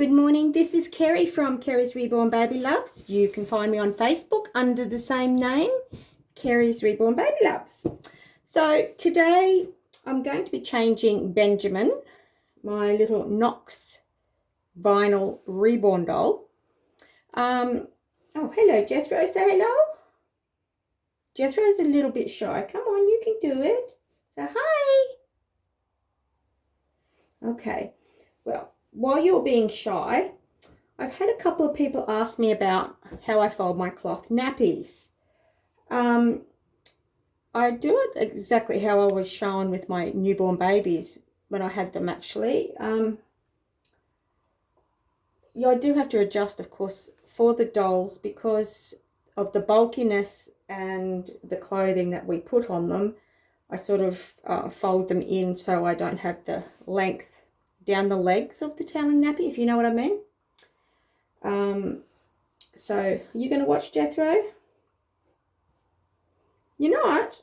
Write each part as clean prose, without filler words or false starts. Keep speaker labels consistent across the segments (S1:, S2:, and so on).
S1: Good morning, this is Kerry from Kerry's Reborn Baby Loves. You can find me on Facebook under the same name, Kerry's Reborn Baby Loves. So today I'm going to be changing Benjamin, my little Knox vinyl reborn doll. Oh, hello Jethro, say hello. Jethro's a little bit shy. Come on, you can do it. Say hi. Okay, well, while you're being shy, I've had a couple of people ask me about how I fold my cloth nappies. I do it exactly how I was shown with my newborn babies when I had them actually. Yeah, I do have to adjust, of course, for the dolls because of the bulkiness and the clothing that we put on them. I sort of fold them in so I don't have the length down the legs of the toweling nappy, if you know what I mean. So you're going to watch Jethro? You're not?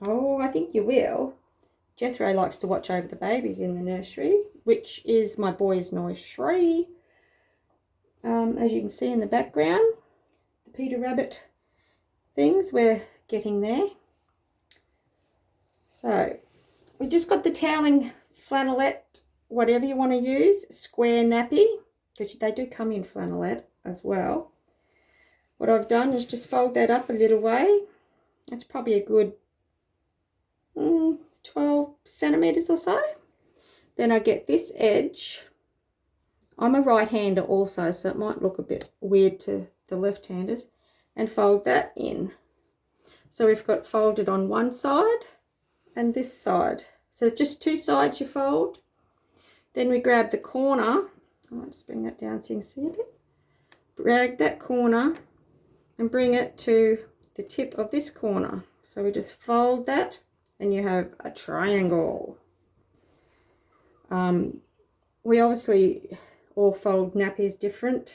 S1: Oh, I think you will. Jethro likes to watch over the babies in the nursery, which is my boys' nursery. As you can see in the background, the Peter Rabbit things, we're getting there. So we just got the toweling flannelette, whatever you want to use, square nappy, because they do come in flannelette as well. What I've done is just fold that up a little way. That's probably a good 12 centimeters or so. Then I get this edge. I'm a right-hander also, so it might look a bit weird to the left-handers, and fold that in. So we've got folded on one side and this side. So just two sides you fold. Then we grab the corner. I might just bring that down so you can see a bit. Drag that corner and bring it to the tip of this corner. So we just fold that and you have a triangle. We obviously all fold nappies different.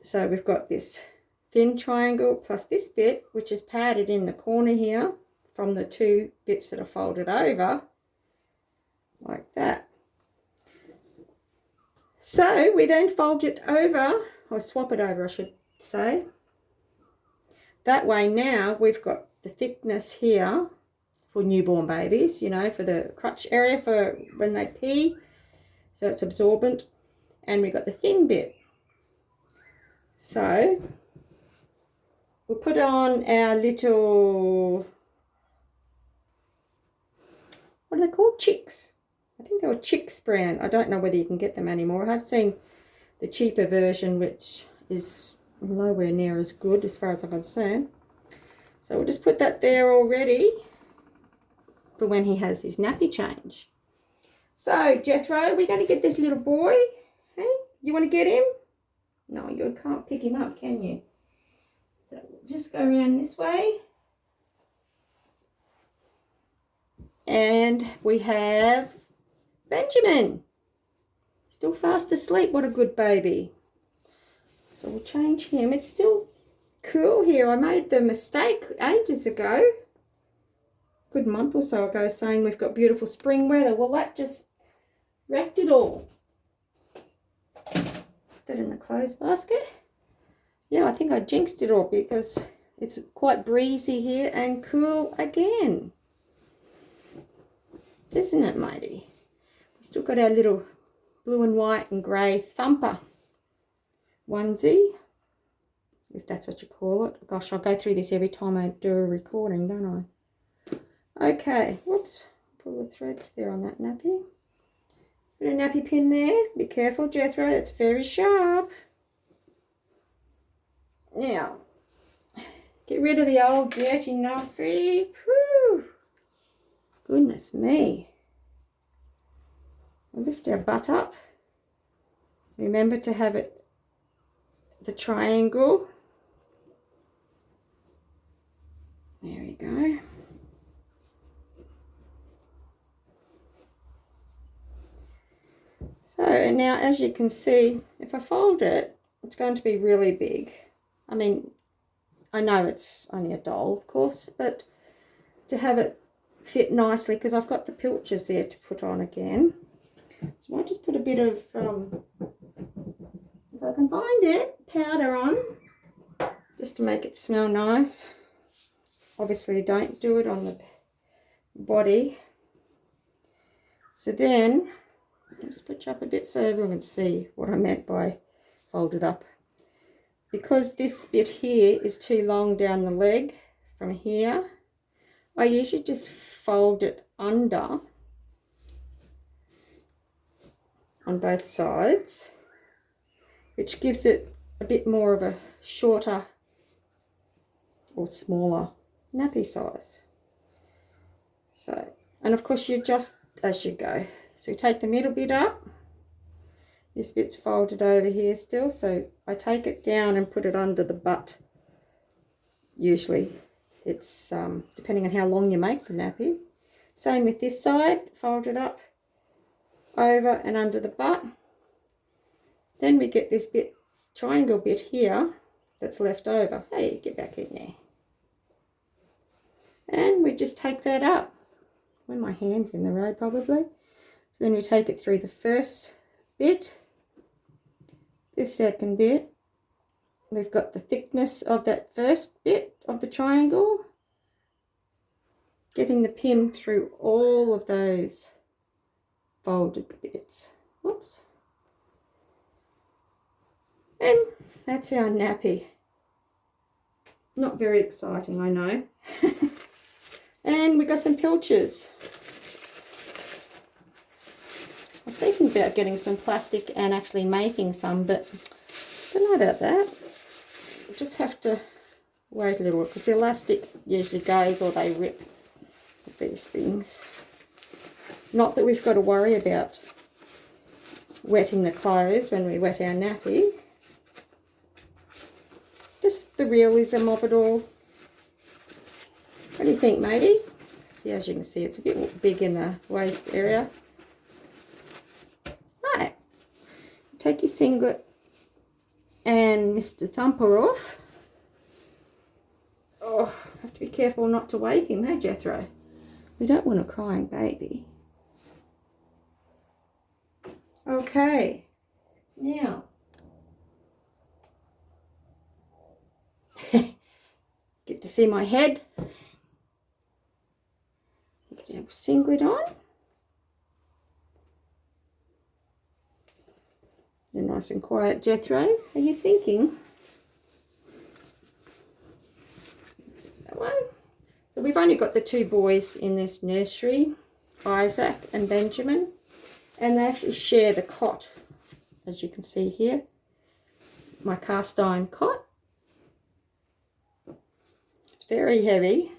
S1: So we've got this thin triangle plus this bit, which is padded in the corner here from the two bits that are folded over, like that. So we then fold it over, or swap it over I should say. That way now we've got the thickness here for newborn babies, you know, for the crutch area for when they pee, so it's absorbent, and we've got the thin bit. So we'll put on our little, what are they called? Chicks. I think they were Chicks brand. I don't know whether you can get them anymore. I have seen the cheaper version, which is nowhere near as good as far as I'm concerned. So we'll just put that there already for when he has his nappy change. So Jethro, we're going to get this little boy. Hey, you want to get him? No, you can't pick him up, can you? So we'll just go around this way. And we have Benjamin. Still fast asleep. What a good baby. So we'll change him. It's still cool here. I made the mistake ages ago, good month or so ago, saying we've got beautiful spring weather. Well, that just wrecked it all. Put that in the clothes basket. Yeah, I think I jinxed it all because it's quite breezy here and cool again. Isn't it, matey? We've still got our little blue and white and grey thumper onesie, if that's what you call it. Gosh, I'll go through this every time I do a recording, don't I? Okay, whoops, pull the threads there on that nappy. Put a nappy pin there. Be careful, Jethro, it's very sharp. Now, get rid of the old dirty nappy. Whew. Goodness me. We'll lift our butt up. Remember to have it the triangle. There we go. So now, as you can see, if I fold it, it's going to be really big. I mean, I know it's only a doll, of course, but to have it fit nicely, because I've got the pilchers there to put on again, So I just put a bit of, if I can find it, powder on, just to make it smell nice. Obviously don't do it on the body. So then, I'll just put you up a bit so everyone can see what I meant by folded up. Because this bit here is too long down the leg from here, I usually just fold it under on both sides, which gives it a bit more of a shorter or smaller nappy size. So, and of course you adjust as you go. So you take the middle bit up, this bit's folded over here still, so I take it down and put it under the butt. Usually it's depending on how long you make the nappy. Same with this side, fold it up over and under the butt. Then we get this bit, triangle bit here that's left over. Hey, get back in there. And we just take that up. When my hand's in the road probably. So then we take it through the first bit, this second bit. We've got the thickness of that first bit of the triangle, getting the pin through all of those folded bits. Whoops. And that's our nappy. Not very exciting, I know. And we got some pilchers. I was thinking about getting some plastic and actually making some, but I don't know about that. We'll just have to wait a little, because the elastic usually goes or they rip with these things. Not that we've got to worry about wetting the clothes when we wet our nappy. Just the realism of it all. What do you think, matey? See, as you can see, it's a bit big in the waist area. Right. Take your singlet and Mr. Thumper off. Oh, have to be careful not to wake him, hey, Jethro? We don't want a crying baby. Okay. Now. Get to see my head. Have a singlet on. You're nice and quiet, Jethro. Are you thinking? That one. So we've only got the two boys in this nursery, Isaac and Benjamin, and they actually share the cot, as you can see here. My cast iron cot. It's very heavy.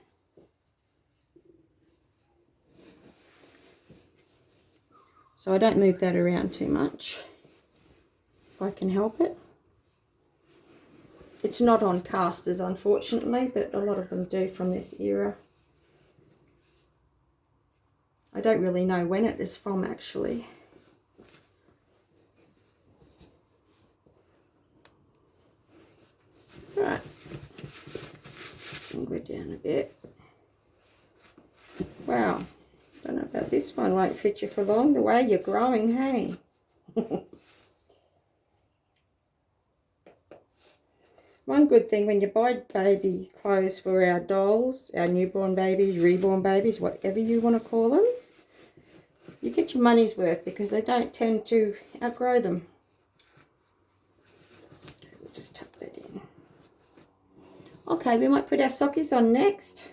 S1: So I don't move that around too much, if I can help it. It's not on casters, unfortunately, but a lot of them do from this era. I don't really know when it is from, actually. Right. Single it down a bit. Wow. Don't know about this one, won't fit you for long. The way you're growing, hey. One good thing when you buy baby clothes for our dolls, our newborn babies, reborn babies, whatever you want to call them, you get your money's worth because they don't tend to outgrow them. Okay, we'll just tuck that in. Okay, we might put our sockies on next.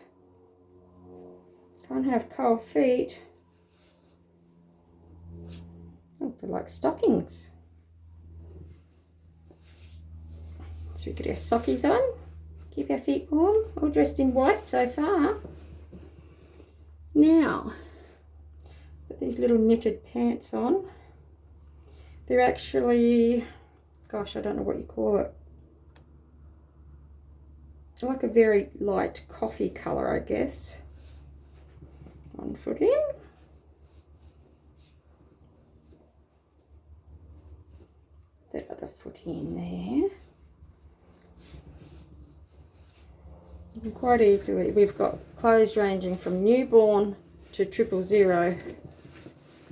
S1: Can't have cold feet. Oh, they're like stockings. So we get our sockies on. Keep our feet warm. All dressed in white so far. Now, put these little knitted pants on. They're actually, gosh, I don't know what you call it. They're like a very light coffee colour, I guess. One foot in. That other foot in there. You can quite easily, we've got clothes ranging from newborn to 000.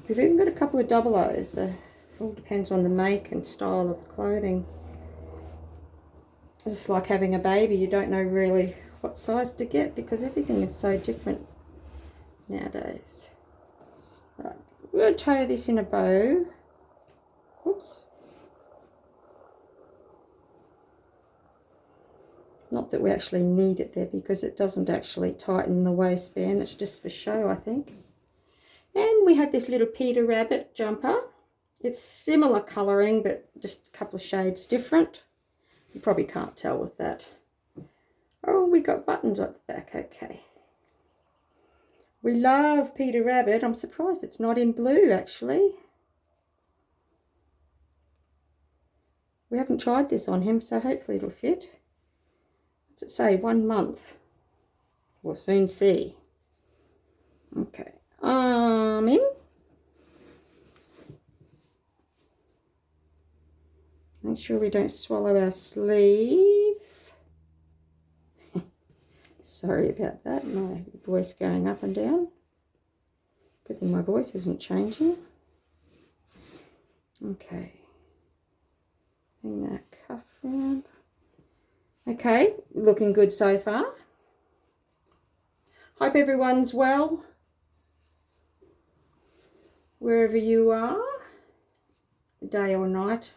S1: We've even got a couple of double O's, so it all depends on the make and style of the clothing. It's just like having a baby, you don't know really what size to get because everything is so different nowadays. Right, we're going to tie this in a bow. Oops. Not that we actually need it there because it doesn't actually tighten the waistband, it's just for show, I think. And we have this little Peter Rabbit jumper. It's similar colouring, but just a couple of shades different. You probably can't tell with that. Oh, we got buttons at the back, okay. We love Peter Rabbit. I'm surprised it's not in blue, actually. We haven't tried this on him, so hopefully it'll fit. What's it say? 1 month. We'll soon see. Okay. In. Make sure we don't swallow our sleeve. Sorry about that. My voice going up and down. Good thing my voice isn't changing. Okay. Bring that cuff round. Okay, looking good so far. Hope everyone's well, wherever you are, day or night.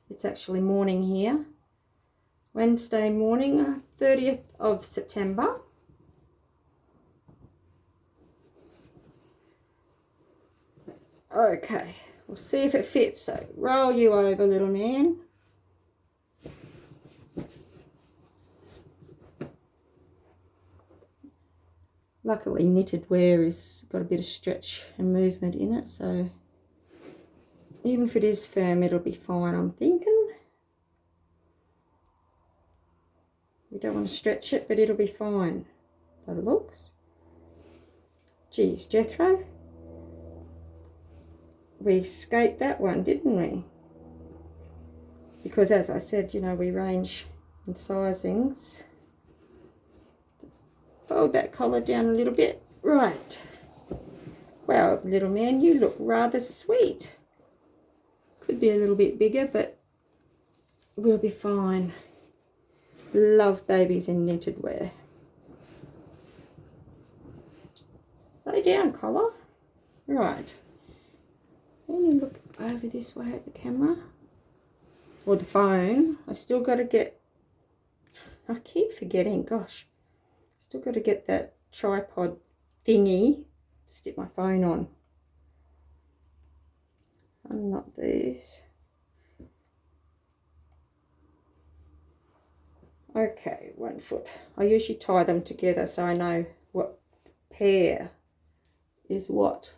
S1: It's actually morning here. Wednesday morning, 30th of September. Okay, we'll see if it fits. So roll you over, little man. Luckily knitted wear has got a bit of stretch and movement in it, so even if it is firm, it'll be fine, I'm thinking. We don't want to stretch it, but it'll be fine by the looks. Geez, Jethro, we escaped that one, didn't we? Because as I said, you know, we range in sizings. Fold that collar down a little bit. Right. Well, little man, you look rather sweet. Could be a little bit bigger, but we'll be fine. Love babies in knitted wear. Stay down, collar. Right. Can you look over this way at the camera? Or the phone. I still got to get... I keep forgetting, gosh. Still got to get that tripod thingy to stick my phone on. And not these. Okay, 1 foot. I usually tie them together so I know what pair is what.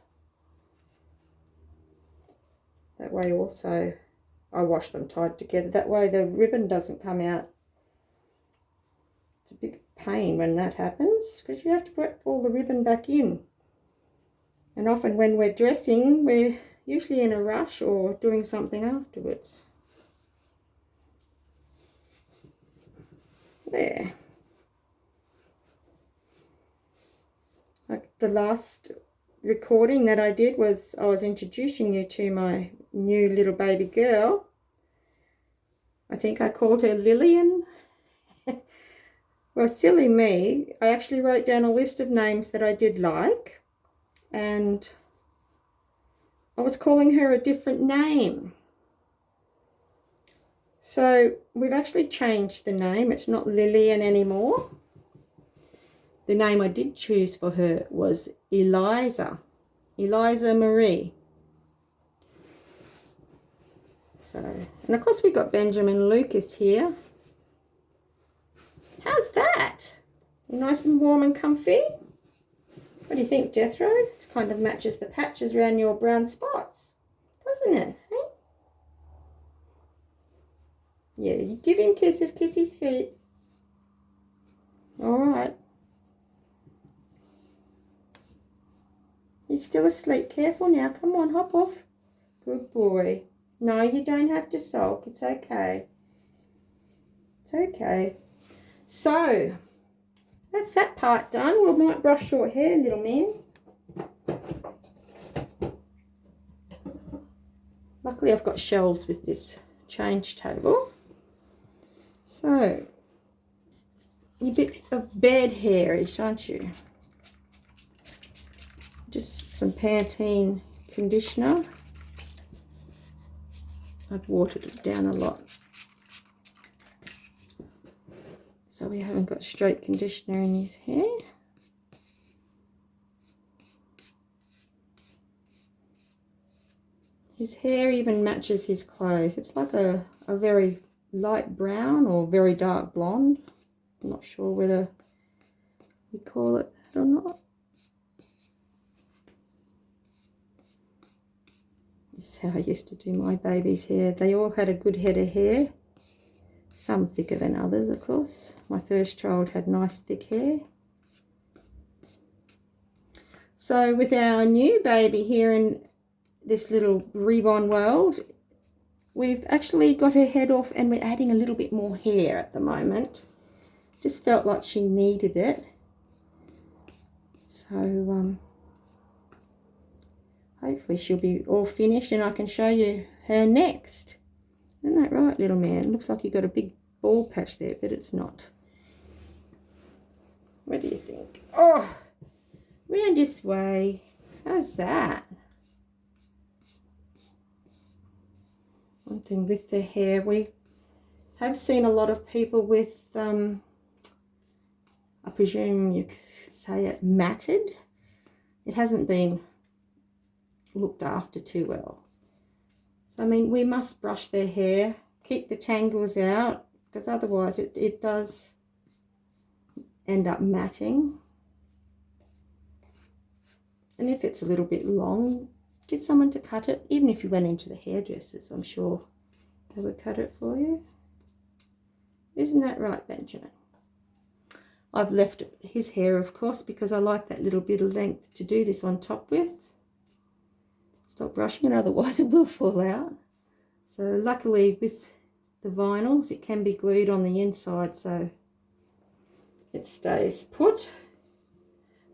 S1: That way also I wash them tied together. That way the ribbon doesn't come out. It's a big pain when that happens because you have to put all the ribbon back in. And often when we're dressing, we're usually in a rush or doing something afterwards. There. Like the last recording that I did was I was introducing you to my new little baby girl. I think I called her Lillian. Well, silly me, I actually wrote down a list of names that I did like, and I was calling her a different name. So we've actually changed the name. It's not Lillian anymore. The name I did choose for her was Eliza Marie. So, and of course we got Benjamin Lucas here. How's that? Nice and warm and comfy? What do you think, Jethro? It kind of matches the patches around your brown spots, doesn't it? Hey? Yeah, you give him kisses, kiss his feet. All right. He's still asleep. Careful now. Come on, hop off. Good boy. No, you don't have to sulk. It's okay. It's okay. So, that's that part done. We might brush your hair, little man. Luckily I've got shelves with this change table. So, you're a bit of bed hairish, aren't you? Just some Pantene conditioner. I've watered it down a lot, so we haven't got straight conditioner in his hair. His hair even matches his clothes. It's like a very light brown or very dark blonde. I'm not sure whether we call it that or not. This is how I used to do my baby's hair. They all had a good head of hair. Some thicker than others, of course. My first child had nice thick hair. So with our new baby here in this little reborn world, we've actually got her head off and we're adding a little bit more hair at the moment. Just felt like she needed it. So hopefully she'll be all finished and I can show you her next. Isn't that right, little man? Looks like you got a big bald patch there, but it's not. What do you think? Oh, round this way. How's that? One thing with the hair, we have seen a lot of people with, I presume you could say it, matted. It hasn't been looked after too well. So, I mean, we must brush their hair, keep the tangles out, because otherwise it does end up matting. And if it's a little bit long, get someone to cut it. Even if you went into the hairdressers, I'm sure they would cut it for you. Isn't that right, Benjamin? I've left his hair, of course, because I like that little bit of length to do this on top with. Stop brushing it, otherwise it will fall out. So luckily with the vinyls, it can be glued on the inside so it stays put.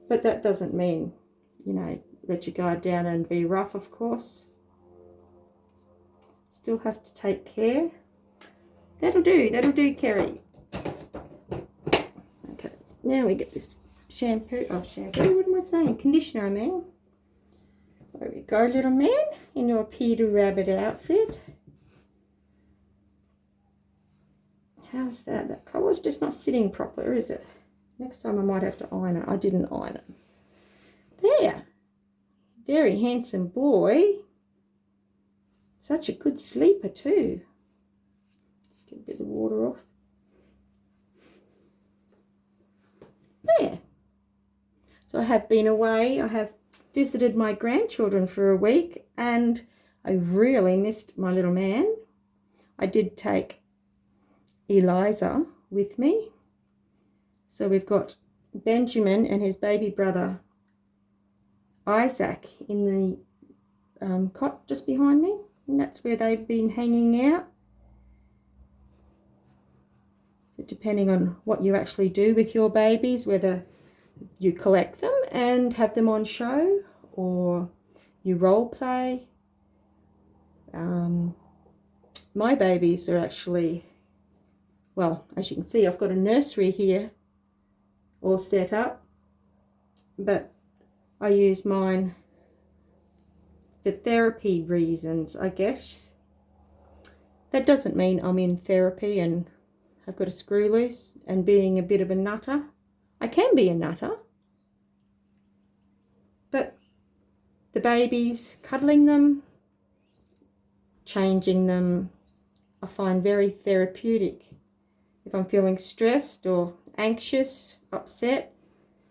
S1: But that doesn't mean, you know, let your guard down and be rough, of course. Still have to take care. That'll do, Kerry. Okay, now we get this shampoo, what am I saying? Conditioner, I mean. There we go, little man, in your Peter Rabbit outfit. How's that? That colour's just not sitting proper, is it? Next time I might have to iron it. I didn't iron it. There. Very handsome boy. Such a good sleeper too. Let's get a bit of water off. There. So I have been away. I have visited my grandchildren for a week and I really missed my little man. I did take Eliza with me. So we've got Benjamin and his baby brother Isaac in the cot just behind me, and that's where they've been hanging out. So depending on what you actually do with your babies, whether you collect them and have them on show or you role play. My babies are actually, well, as you can see, I've got a nursery here all set up, but I use mine for therapy reasons, I guess. That doesn't mean I'm in therapy and I've got a screw loose and being a bit of a nutter. I can be a nutter, but the babies, cuddling them, changing them, I find very therapeutic. If I'm feeling stressed or anxious, upset,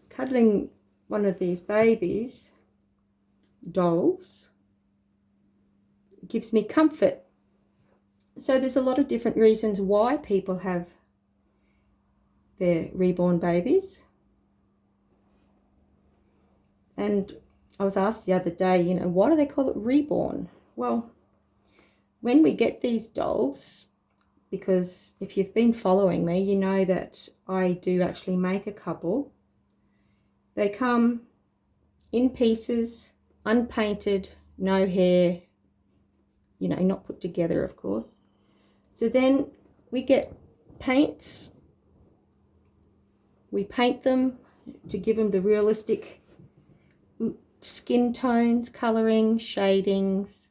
S1: cuddling one of these babies, dolls, gives me comfort. So there's a lot of different reasons why people have their reborn babies. And I was asked the other day, you know, why do they call it reborn? Well, when we get these dolls, because if you've been following me, you know that I do actually make a couple. They come in pieces, unpainted, no hair, you know, not put together, of course. So then we get paints. We paint them to give them the realistic skin tones, colouring, shadings.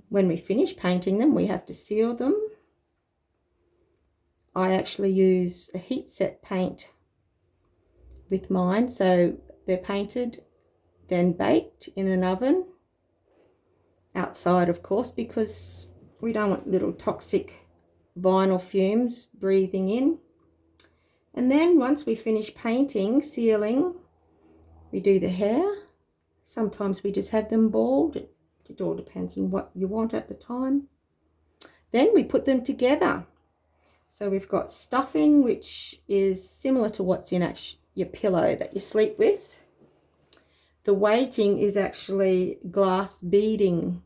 S1: When we finish painting them, we have to seal them. I actually use a heat set paint with mine, so they're painted, then baked in an oven, outside of course, because we don't want little toxic vinyl fumes breathing in. And then once we finish painting, sealing, we do the hair. Sometimes we just have them bald. It all depends on what you want at the time. Then we put them together. So we've got stuffing, which is similar to what's in your pillow that you sleep with. The weighting is actually glass beading,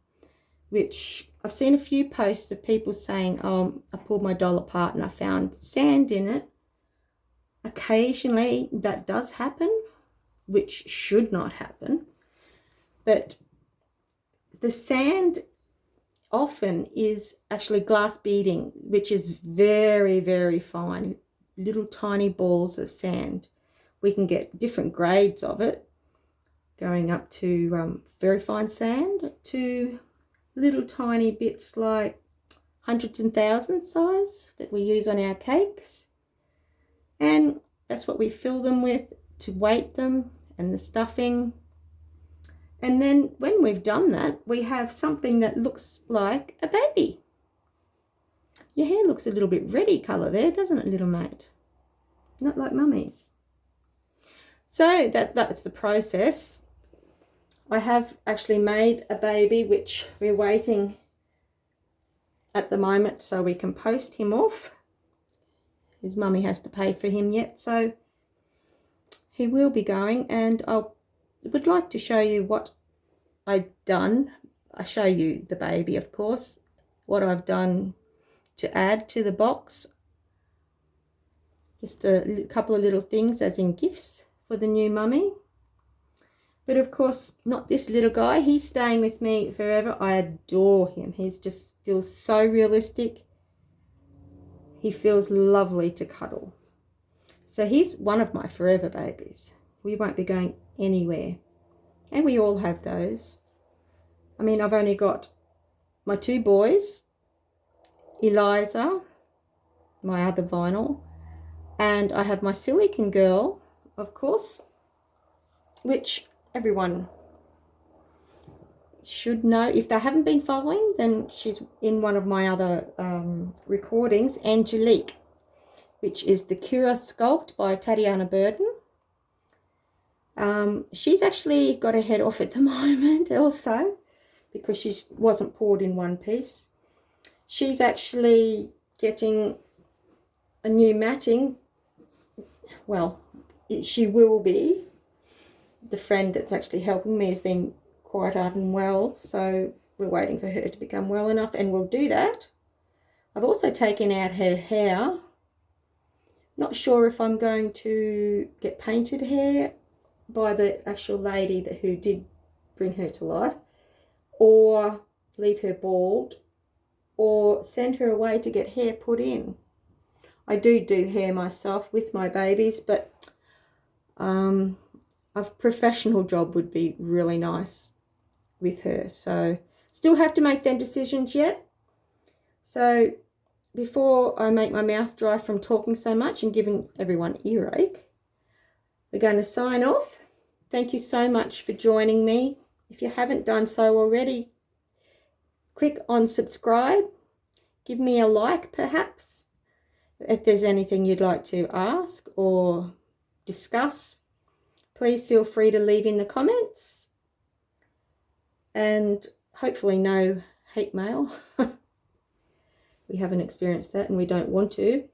S1: which I've seen a few posts of people saying, oh, I pulled my doll apart and I found sand in it. Occasionally that does happen, which should not happen. But the sand often is actually glass beading, which is very, very fine, little tiny balls of sand. We can get different grades of it, going up to very fine sand to little tiny bits like hundreds and thousands size that we use on our cakes. And that's what we fill them with to weight them, and the stuffing. And then when we've done that, we have something that looks like a baby. Your hair looks a little bit reddy colour there, doesn't it, little mate? Not like mummy's. So that's the process. I have actually made a baby, which we're waiting at the moment so we can post him off. His mummy has to pay for him yet, so he will be going, and I would like to show you what I've done. I show you the baby, of course, what I've done to add to the box. Just a couple of little things as in gifts for the new mummy. But of course, not this little guy. He's staying with me forever. I adore him. He just feels so realistic. He feels lovely to cuddle. So he's one of my forever babies. We won't be going anywhere. And we all have those. I mean, I've only got my two boys, Eliza, my other vinyl, and I have my silicon girl, of course, which everyone should know. If they haven't been following, then she's in one of my other recordings, Angelique, which is the KERRY'S sculpt by Tatiana Burden. She's actually got her head off at the moment also, because she wasn't poured in one piece. She's actually getting a new matting. Well, she will be. The friend that's actually helping me has been quite unwell, so we're waiting for her to become well enough, and we'll do that. I've also taken out her hair. Not sure if I'm going to get painted hair by the actual lady who did bring her to life, or leave her bald, or send her away to get hair put in. I do hair myself with my babies, but a professional job would be really nice with her. So still have to make them decisions yet. So before I make my mouth dry from talking so much and giving everyone earache, we're going to sign off. Thank you so much for joining me. If you haven't done so already, click on subscribe. Give me a like perhaps. If there's anything you'd like to ask or discuss, please feel free to leave in the comments. And hopefully no hate mail. We haven't experienced that and we don't want to.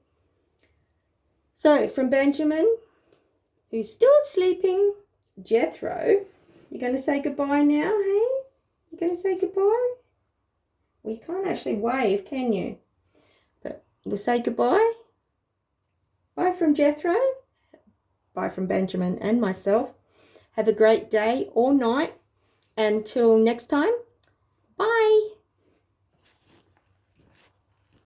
S1: So from Benjamin, who's still sleeping, Jethro, you're going to say goodbye now, hey? You're going to say goodbye? Well, you can't actually wave, can you? But we'll say goodbye. Bye from Jethro. Bye from Benjamin and myself. Have a great day or night. Until next time,